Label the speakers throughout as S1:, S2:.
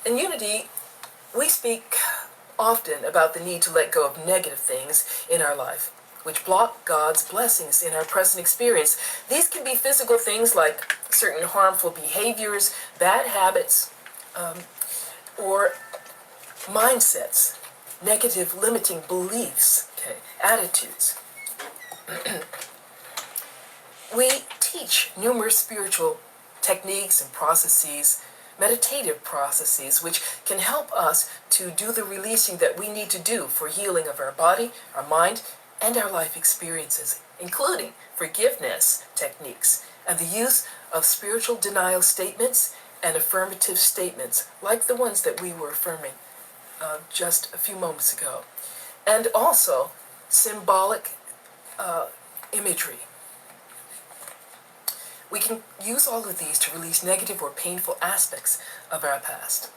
S1: In Unity, we speak often about the need to let go of negative things in our life, which block God's blessings in our present experience. These can be physical things like certain harmful behaviors, bad habits, or mindsets, negative limiting beliefs, attitudes. We teach numerous spiritual techniques and processes, meditative processes, which can help us to do the releasing that we need to do for healing of our body, our mind, and our life experiences, including forgiveness techniques and the use of spiritual denial statements and affirmative statements, like the ones that we were affirming just a few moments ago, and also symbolic imagery. We can use all of these to release negative or painful aspects of our past.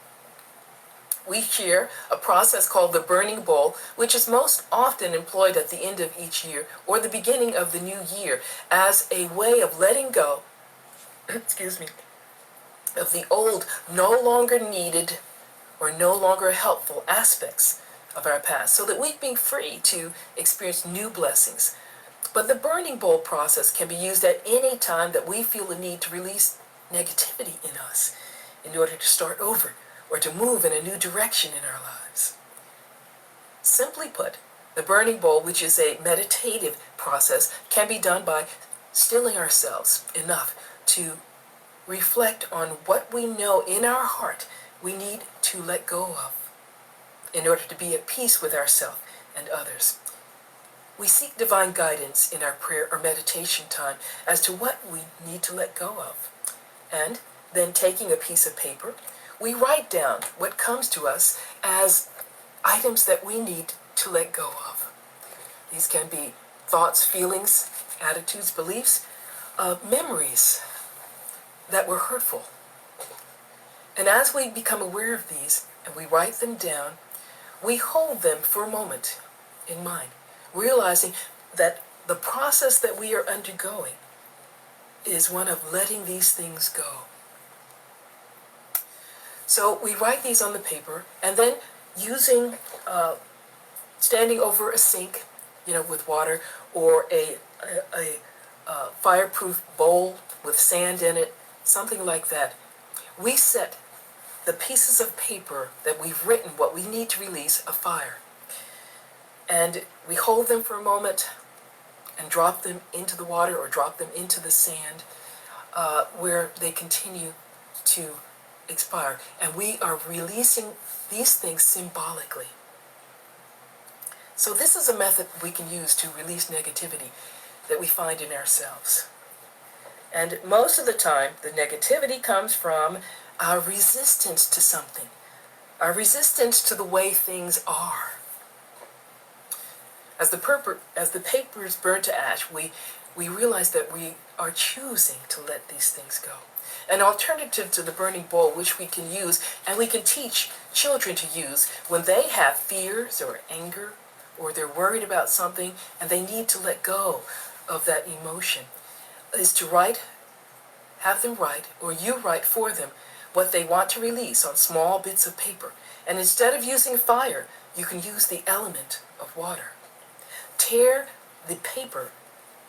S1: We share a process called the burning bowl, which is most often employed at the end of each year or the beginning of the new year as a way of letting go, excuse me, of the old, no longer needed or no longer helpful aspects of our past, so that we can be free to experience new blessings. But the burning bowl process can be used at any time that we feel the need to release negativity in us in order to start over or to move in a new direction in our lives. Simply put, the burning bowl, which is a meditative process, can be done by stilling ourselves enough to reflect on what we know in our heart we need to let go of in order to be at peace with ourselves and others. We seek divine guidance in our prayer or meditation time as to what we need to let go of. And then, taking a piece of paper, we write down what comes to us as items that we need to let go of. These can be thoughts, feelings, attitudes, beliefs, memories that were hurtful. And as we become aware of these and we write them down, we hold them for a moment in mind, realizing that the process that we are undergoing is one of letting these things go. So we write these on the paper, and then using, standing over a sink, with water, or a fireproof bowl with sand in it, something like that, we set the pieces of paper that we've written what we need to release afire. And we hold them for a moment and drop them into the water or drop them into the sand where they continue to expire. And we are releasing these things symbolically. So this is a method we can use to release negativity that we find in ourselves. And most of the time, the negativity comes from our resistance to something, our resistance to the way things are. As the paper is burned to ash, we realize that we are choosing to let these things go. An alternative to the burning bowl, which we can use and we can teach children to use when they have fears or anger or they're worried about something and they need to let go of that emotion, is to have them write, or you write for them, what they want to release on small bits of paper. And instead of using fire, you can use the element of water. Tear the paper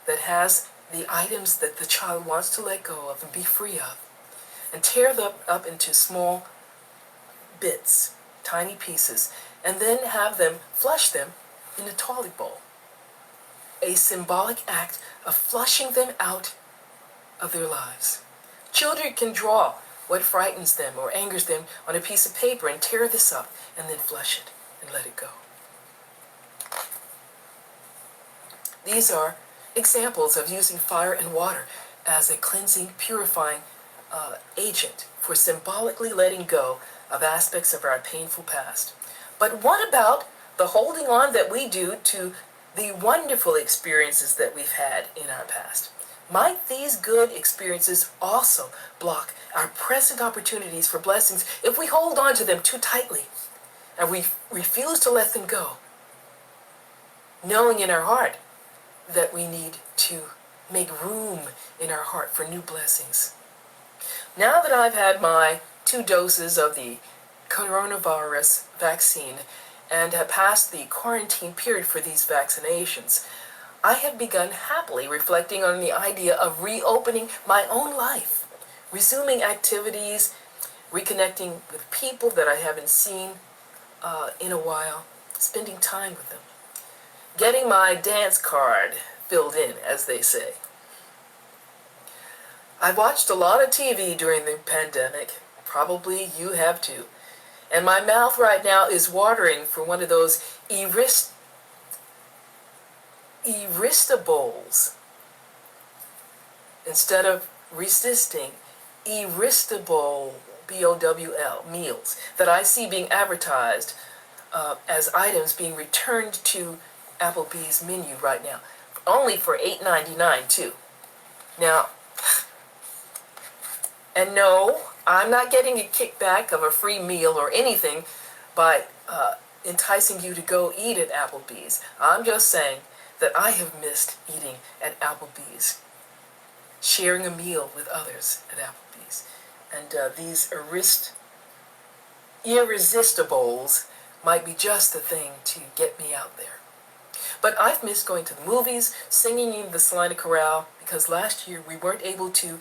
S1: that has the items that the child wants to let go of and be free of, and tear them up into small bits, tiny pieces, and then have them flush them in a toilet bowl. A symbolic act of flushing them out of their lives. Children can draw what frightens them or angers them on a piece of paper and tear this up and then flush it and let it go. These are examples of using fire and water as a cleansing, purifying agent for symbolically letting go of aspects of our painful past. But what about the holding on that we do to the wonderful experiences that we've had in our past? Might these good experiences also block our present opportunities for blessings if we hold on to them too tightly and we refuse to let them go, knowing in our heart that we need to make room in our heart for new blessings? Now that I've had my 2 doses of the coronavirus vaccine and have passed the quarantine period for these vaccinations, I have begun happily reflecting on the idea of reopening my own life, resuming activities, reconnecting with people that I haven't seen in a while, spending time with them, getting my dance card filled in, as they say. I watched a lot of TV during the pandemic. Probably you have too. And my mouth right now is watering for one of those Eristables. Instead of resisting, Eristable, B-O-W-L, meals that I see being advertised as items being returned to Applebee's menu right now. Only for $8.99 too. Now, and no, I'm not getting a kickback of a free meal or anything by enticing you to go eat at Applebee's. I'm just saying that I have missed eating at Applebee's, sharing a meal with others at Applebee's. And these irresistibles might be just the thing to get me out there. But I've missed going to the movies, singing in the Salina Chorale, because last year we weren't able to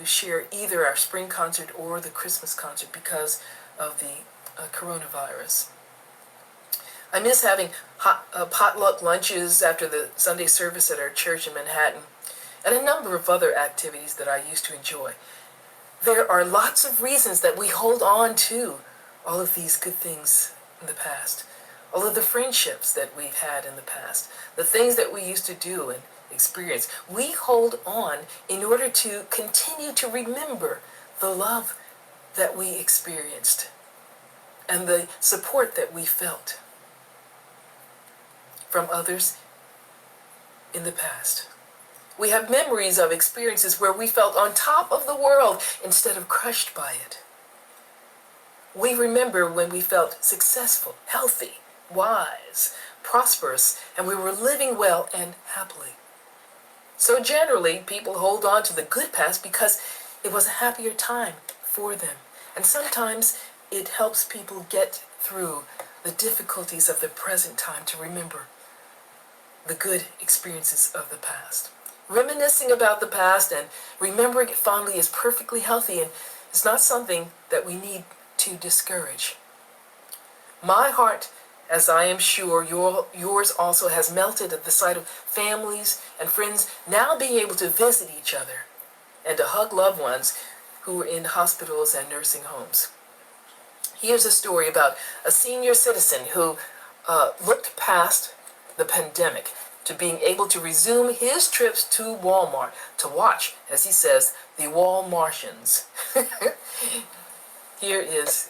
S1: share either our spring concert or the Christmas concert because of the coronavirus. I miss having potluck lunches after the Sunday service at our church in Manhattan, and a number of other activities that I used to enjoy. There are lots of reasons that we hold on to all of these good things in the past, all of the friendships that we've had in the past, the things that we used to do and experience. We hold on in order to continue to remember the love that we experienced and the support that we felt from others in the past. We have memories of experiences where we felt on top of the world instead of crushed by it. We remember when we felt successful, healthy, wise, prosperous, and we were living well and happily. So generally, people hold on to the good past because it was a happier time for them. And sometimes it helps people get through the difficulties of the present time to remember the good experiences of the past. Reminiscing about the past and remembering it fondly is perfectly healthy, and it's not something that we need to discourage. My heart, as I am sure yours also, has melted at the sight of families and friends now being able to visit each other and to hug loved ones who are in hospitals and nursing homes. Here's a story about a senior citizen who looked past the pandemic to being able to resume his trips to Walmart to watch, as he says, the Walmartians. Here is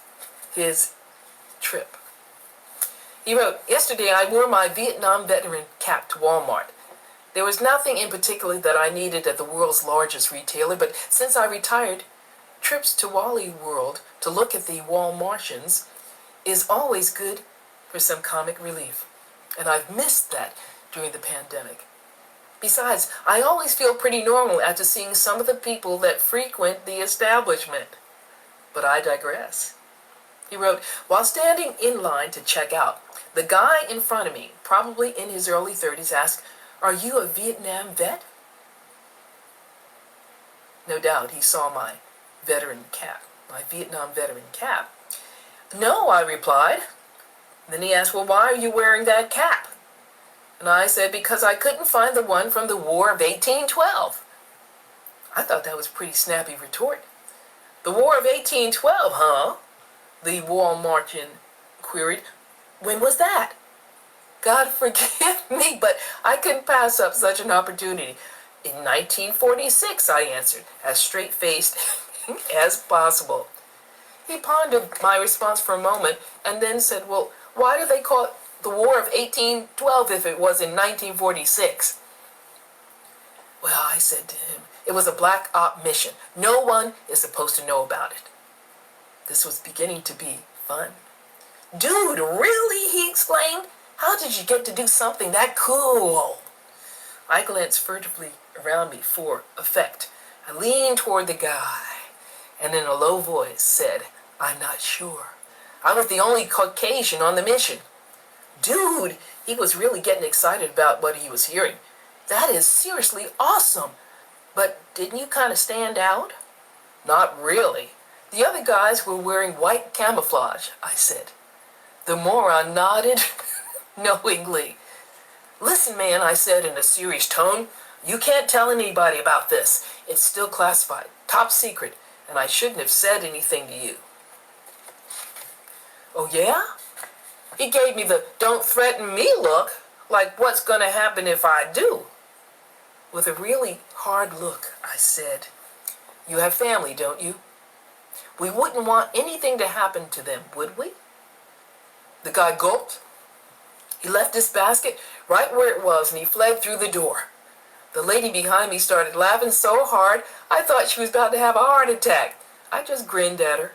S1: his trip. He wrote, "Yesterday I wore my Vietnam veteran cap to Walmart. There was nothing in particular that I needed at the world's largest retailer, but since I retired, trips to Wally World to look at the Walmartians is always good for some comic relief. And I've missed that during the pandemic. Besides, I always feel pretty normal after seeing some of the people that frequent the establishment. But I digress." He wrote, "While standing in line to check out, the guy in front of me, probably in his early 30s, asked, 'Are you a Vietnam vet?' No doubt he saw my Vietnam veteran cap. 'No,' I replied. Then he asked, 'Well, why are you wearing that cap?' And I said, 'Because I couldn't find the one from the War of 1812. I thought that was a pretty snappy retort. 'The War of 1812, huh?' the Walmartian queried. 'When was that?' God forgive me, but I couldn't pass up such an opportunity. 'In 1946, I answered, as straight-faced as possible. He pondered my response for a moment and then said, 'Well, why do they call it the War of 1812 if it was in 1946? Well, I said to him, it was a black op mission. No one is supposed to know about it. This was beginning to be fun. 'Dude, really?' he exclaimed. 'How did you get to do something that cool?' I glanced furtively around me for effect. I leaned toward the guy and in a low voice said, 'I'm not sure. I was the only Caucasian on the mission. Dude, he was really getting excited about what he was hearing. That is seriously awesome. But didn't you kind of stand out? Not really. The other guys were wearing white camouflage, I said. The moron nodded knowingly. Listen, man, I said in a serious tone, you can't tell anybody about this. It's still classified, top secret, and I shouldn't have said anything to you. Oh, yeah? He gave me the don't threaten me look, like what's going to happen if I do? With a really hard look, I said, you have family, don't you? We wouldn't want anything to happen to them, would we? The guy gulped. He left his basket right where it was and he fled through the door. The lady behind me started laughing so hard I thought she was about to have a heart attack. I just grinned at her.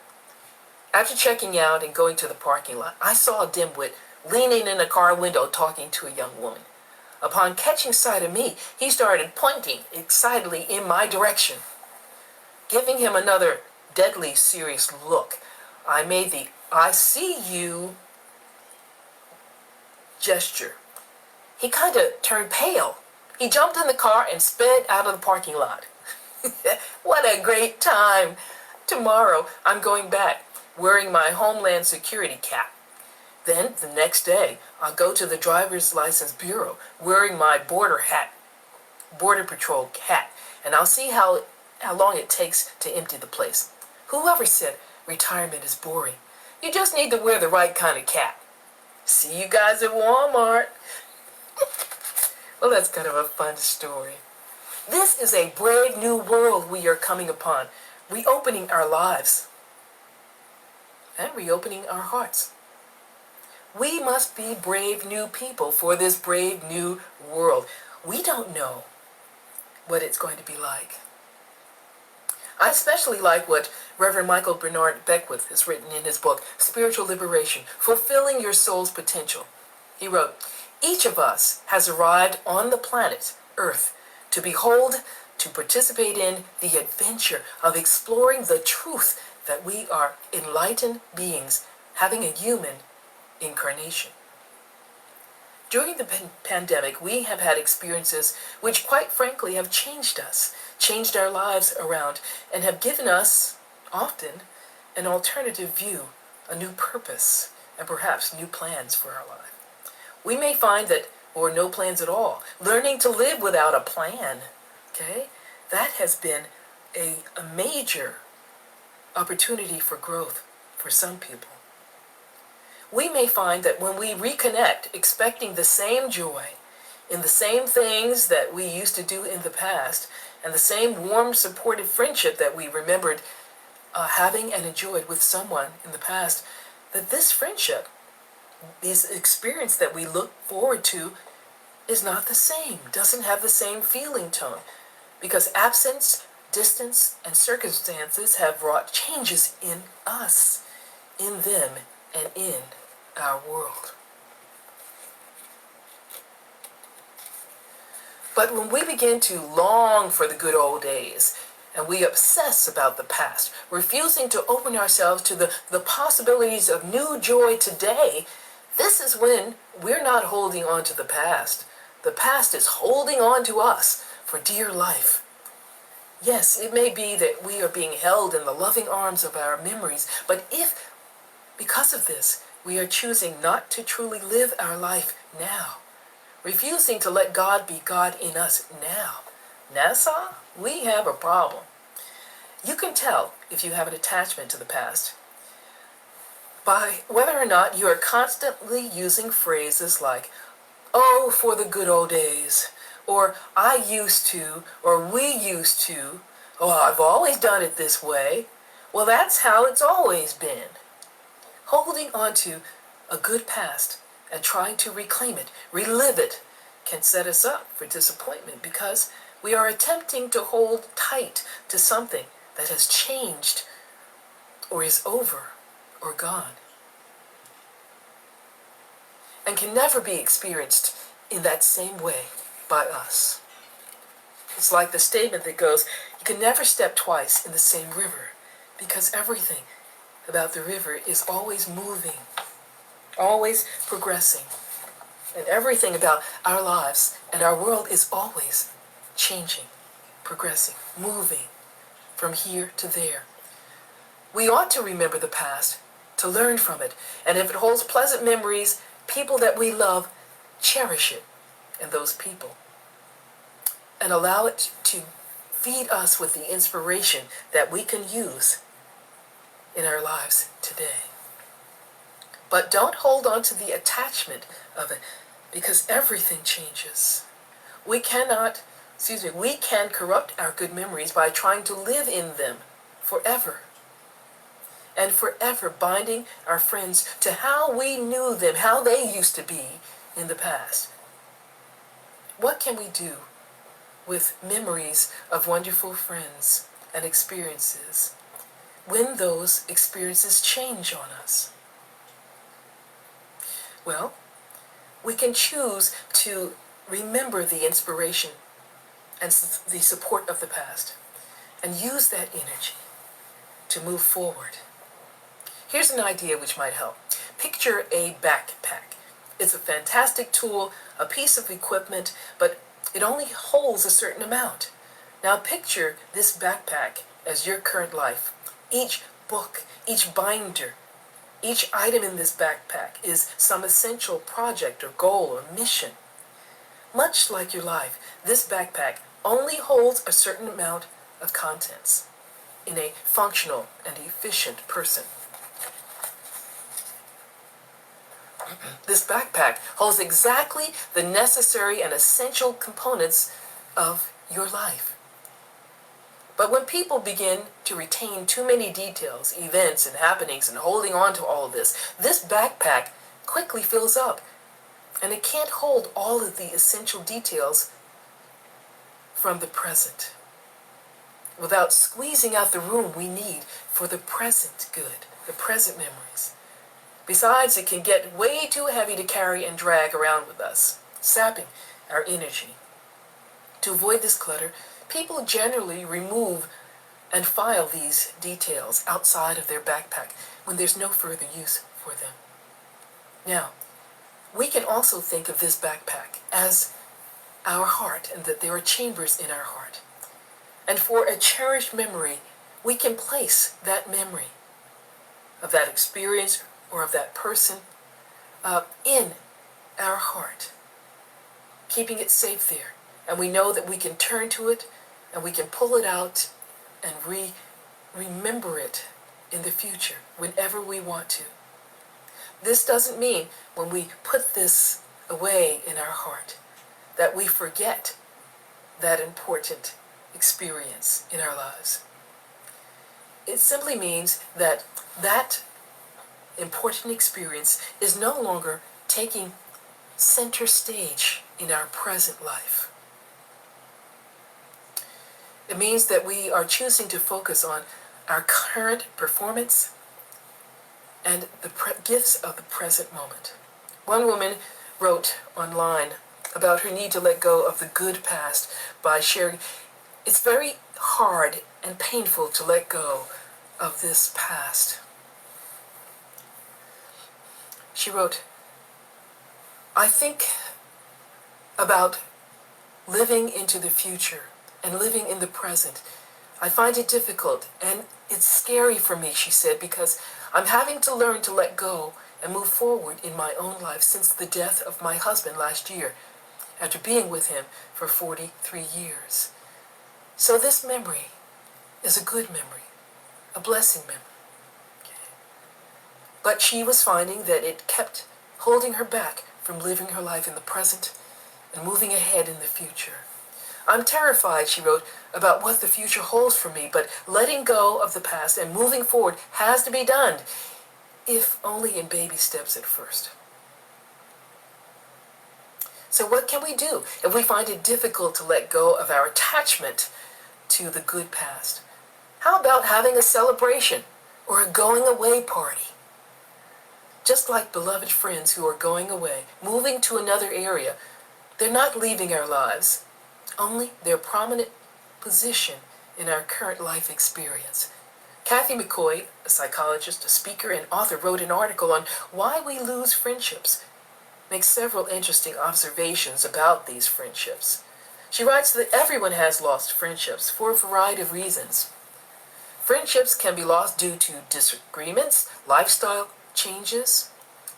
S1: After checking out and going to the parking lot, I saw a dimwit leaning in a car window talking to a young woman. Upon catching sight of me, he started pointing excitedly in my direction. Giving him another deadly serious look, I made the I see you gesture. He kind of turned pale. He jumped in the car and sped out of the parking lot. What a great time! Tomorrow I'm going back, wearing my Homeland Security cap. Then, the next day, I'll go to the Driver's License Bureau, wearing my Border Patrol hat, and I'll see how long it takes to empty the place. Whoever said retirement is boring? You just need to wear the right kind of cap. See you guys at Walmart. Well, that's kind of a fun story. This is a brave new world we are coming upon, reopening our lives and reopening our hearts. We must be brave new people for this brave new world. We don't know what it's going to be like. I especially like what Reverend Michael Bernard Beckwith has written in his book, Spiritual Liberation, Fulfilling Your Soul's Potential. He wrote, each of us has arrived on the planet Earth to behold, to participate in the adventure of exploring the truth that we are enlightened beings having a human incarnation. During the pandemic, we have had experiences which quite frankly have changed us, changed our lives around, and have given us, often, an alternative view, a new purpose, and perhaps new plans for our life. We may find that, or no plans at all, learning to live without a plan, okay? That has been a major opportunity for growth for some people. We may find that when we reconnect, expecting the same joy in the same things that we used to do in the past, and the same warm, supportive friendship that we remembered having and enjoyed with someone in the past, that this friendship, this experience that we look forward to, is not the same, doesn't have the same feeling tone, because absence, distance, and circumstances have wrought changes in us, in them, and in our world. But when we begin to long for the good old days, and we obsess about the past, refusing to open ourselves to the possibilities of new joy today, this is when we're not holding on to the past. The past is holding on to us for dear life. Yes, it may be that we are being held in the loving arms of our memories, but if, because of this, we are choosing not to truly live our life now, refusing to let God be God in us now, we have a problem. You can tell if you have an attachment to the past by whether or not you are constantly using phrases like, oh, for the good old days, or I used to, or we used to, oh, I've always done it this way. Well, that's how it's always been. Holding on to a good past and trying to reclaim it, relive it, can set us up for disappointment because we are attempting to hold tight to something that has changed or is over or gone and can never be experienced in that same way by us. It's like the statement that goes, you can never step twice in the same river because everything about the river is always moving, always progressing. And everything about our lives and our world is always changing, progressing, moving from here to there. We ought to remember the past, to learn from it, and if it holds pleasant memories, people that we love, cherish it and those people, and allow it to feed us with the inspiration that we can use in our lives today. But don't hold on to the attachment of it, because everything changes. We can corrupt our good memories by trying to live in them forever. And forever binding our friends to how we knew them, how they used to be in the past. What can we do with memories of wonderful friends and experiences when those experiences change on us? Well, we can choose to remember the inspiration and the support of the past and use that energy to move forward. Here's an idea which might help. Picture a backpack. It's a fantastic tool, a piece of equipment, but it only holds a certain amount. Now picture this backpack as your current life. Each book, each binder, each item in this backpack is some essential project or goal or mission. Much like your life, this backpack only holds a certain amount of contents in a functional and efficient person. This backpack holds exactly the necessary and essential components of your life. But when people begin to retain too many details, events, and happenings, and holding on to all of this backpack quickly fills up, and it can't hold all of the essential details from the present without squeezing out the room we need for the present good, the present memories. Besides, it can get way too heavy to carry and drag around with us, sapping our energy. To avoid this clutter, people generally remove and file these details outside of their backpack when there's no further use for them. Now, we can also think of this backpack as our heart, and that there are chambers in our heart. And for a cherished memory, we can place that memory of that experience or of that person in our heart, keeping it safe there. And we know that we can turn to it and we can pull it out and remember it in the future whenever we want to. This doesn't mean when we put this away in our heart that we forget that important experience in our lives. It simply means that that important experience is no longer taking center stage in our present life. It means that we are choosing to focus on our current performance and the gifts of the present moment. One woman wrote online about her need to let go of the good past by sharing, it's very hard and painful to let go of this past. She wrote, I think about living into the future and living in the present. I find it difficult and it's scary for me, she said, because I'm having to learn to let go and move forward in my own life since the death of my husband last year, after being with him for 43 years. So this memory is a good memory, a blessing memory. But she was finding that it kept holding her back from living her life in the present and moving ahead in the future. I'm terrified, she wrote, about what the future holds for me, but letting go of the past and moving forward has to be done, if only in baby steps at first. So what can we do if we find it difficult to let go of our attachment to the good past? How about having a celebration or a going away party? Just like beloved friends who are going away, moving to another area, they're not leaving our lives, only their prominent position in our current life experience. Kathy McCoy, a psychologist, a speaker, and author, wrote an article on why we lose friendships, makes several interesting observations about these friendships. She writes that everyone has lost friendships for a variety of reasons. Friendships can be lost due to disagreements, lifestyle changes,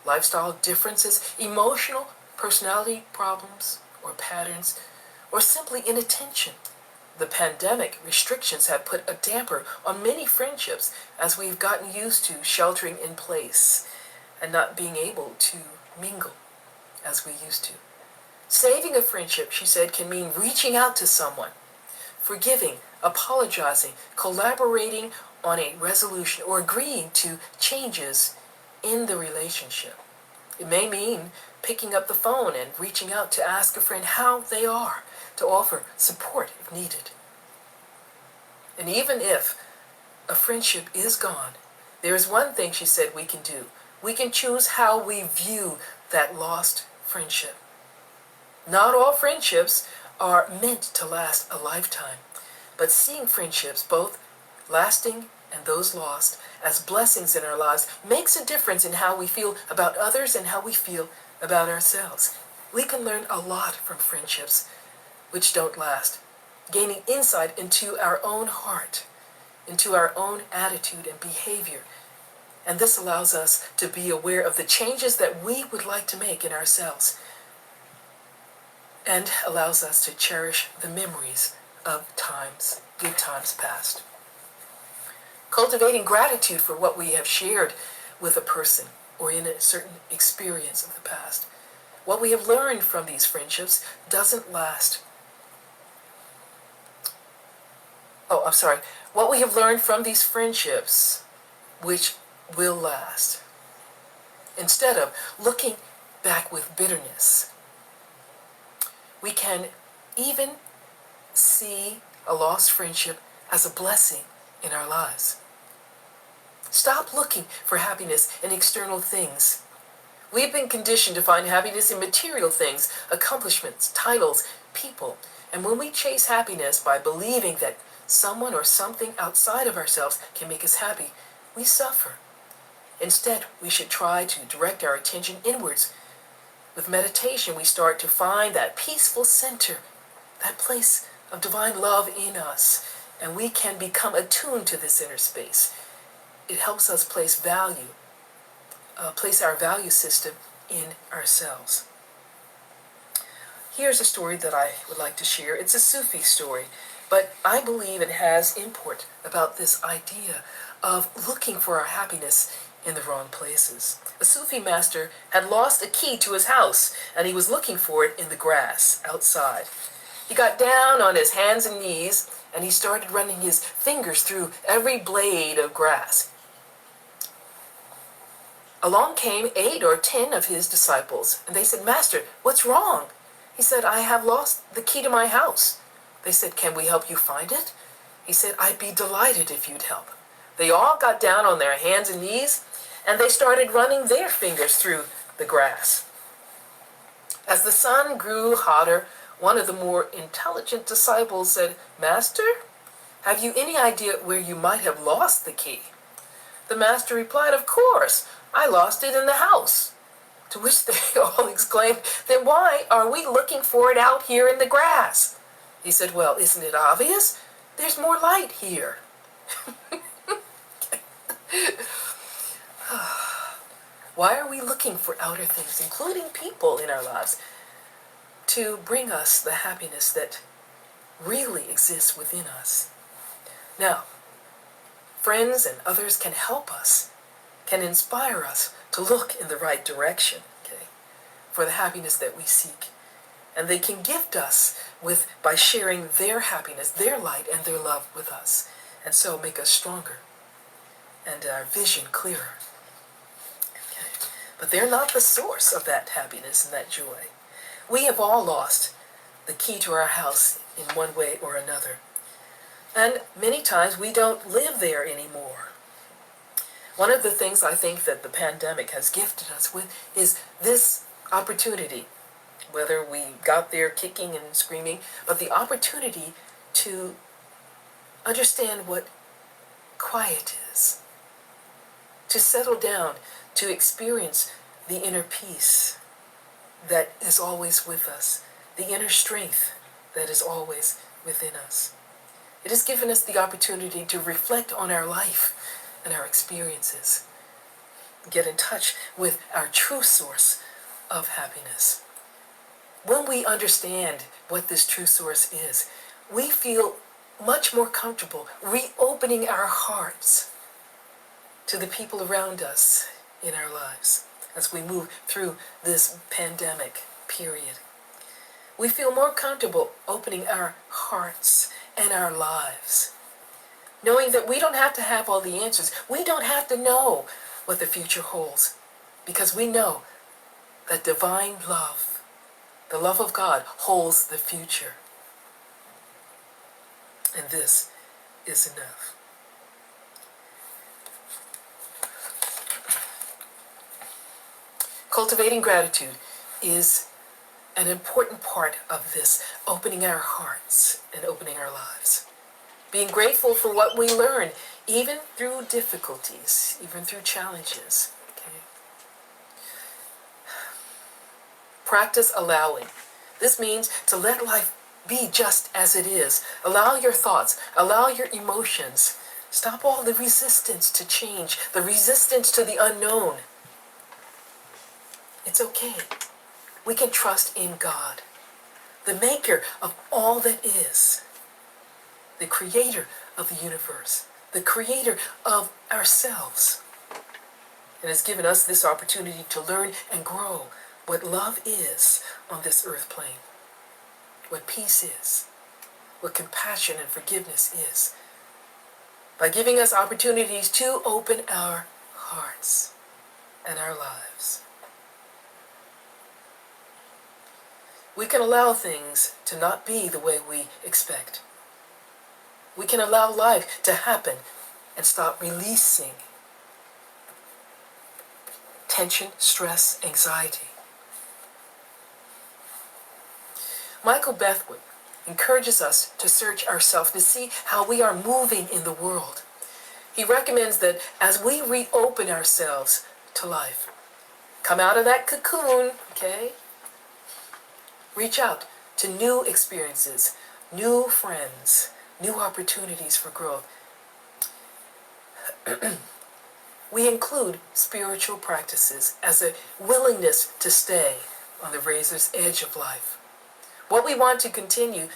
S1: lifestyle differences, emotional personality problems or patterns, or simply inattention. The pandemic restrictions have put a damper on many friendships as we've gotten used to sheltering in place and not being able to mingle as we used to. Saving a friendship, she said, can mean reaching out to someone, forgiving, apologizing, collaborating on a resolution, or agreeing to changes in the relationship. It may mean picking up the phone and reaching out to ask a friend how they are, to offer support if needed. And even if a friendship is gone, there is one thing she said we can do. We can choose how we view that lost friendship. Not all friendships are meant to last a lifetime, but seeing friendships, both lasting and those lost, as blessings in our lives makes a difference in how we feel about others and how we feel about ourselves. We can learn a lot from friendships which don't last, gaining insight into our own heart, into our own attitude and behavior. And this allows us to be aware of the changes that we would like to make in ourselves, and allows us to cherish the memories of good times past. Cultivating gratitude for what we have shared with a person or in a certain experience of the past. What we have learned from these friendships doesn't last. What we have learned from these friendships, which will last. Instead of looking back with bitterness, we can even see a lost friendship as a blessing in our lives. Stop looking for happiness in external things. We've been conditioned to find happiness in material things, accomplishments, titles, people. And when we chase happiness by believing that someone or something outside of ourselves can make us happy, we suffer. Instead, we should try to direct our attention inwards. With meditation, we start to find that peaceful center, that place of divine love in us, and we can become attuned to this inner space. It helps us place our value system in ourselves. Here's a story that I would like to share. It's a Sufi story, but I believe it has import about this idea of looking for our happiness in the wrong places. A Sufi master had lost a key to his house, and he was looking for it in the grass outside. He got down on his hands and knees, and he started running his fingers through every blade of grass. Along came 8 or 10 of his disciples, and they said, "Master, what's wrong?" He said, "I have lost the key to my house." They said, "Can we help you find it?" He said, "I'd be delighted if you'd help." They all got down on their hands and knees, and they started running their fingers through the grass. As the sun grew hotter, one of the more intelligent disciples said, "Master, have you any idea where you might have lost the key?" The master replied, "Of course, I lost it in the house." To which they all exclaimed, "Then why are we looking for it out here in the grass?" He said, "Well, isn't it obvious? There's more light here." Why are we looking for outer things, including people in our lives, to bring us the happiness that really exists within us? Now, friends and others can help us, can inspire us to look in the right direction, for the happiness that we seek. And they can gift us by sharing their happiness, their light, and their love with us, and so make us stronger and our vision clearer. But they're not the source of that happiness and that joy. We have all lost the key to our house in one way or another. And many times we don't live there anymore. One of the things I think that the pandemic has gifted us with is this opportunity, whether we got there kicking and screaming, but the opportunity to understand what quiet is, to settle down, to experience the inner peace that is always with us, the inner strength that is always within us. It has given us the opportunity to reflect on our life and our experiences, get in touch with our true source of happiness. When we understand what this true source is, we feel much more comfortable reopening our hearts to the people around us in our lives as we move through this pandemic period. We feel more comfortable opening our hearts and our lives, knowing that we don't have to have all the answers. We don't have to know what the future holds, because we know that divine love, the love of God, holds the future. And this is enough. Cultivating gratitude is an important part of this, opening our hearts and opening our lives. Being grateful for what we learn, even through difficulties, even through challenges. Okay? Practice allowing. This means to let life be just as it is. Allow your thoughts, allow your emotions. Stop all the resistance to change, the resistance to the unknown. It's okay. We can trust in God, the maker of all that is, the creator of the universe, the creator of ourselves. And has given us this opportunity to learn and grow what love is on this earth plane, what peace is, what compassion and forgiveness is, by giving us opportunities to open our hearts and our lives. We can allow things to not be the way we expect. We can allow life to happen and stop releasing tension, stress, anxiety. Michael Bethwood encourages us to search ourselves to see how we are moving in the world. He recommends that as we reopen ourselves to life, come out of that cocoon, okay? Reach out to new experiences, new friends, new opportunities for growth. We include spiritual practices as a willingness to stay on the razor's edge of life. What we want to continue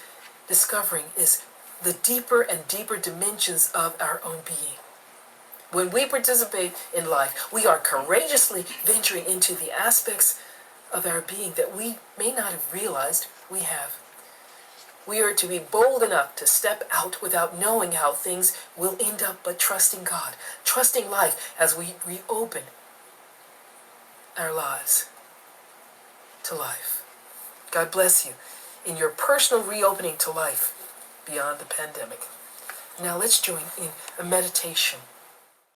S1: discovering is the deeper and deeper dimensions of our own being. When we participate in life, we are courageously venturing into the aspects of our being that we may not have realized we have. We are to be bold enough to step out without knowing how things will end up, but trusting God, trusting life as we reopen our lives to life. God bless you in your personal reopening to life beyond the pandemic. Now let's join in a meditation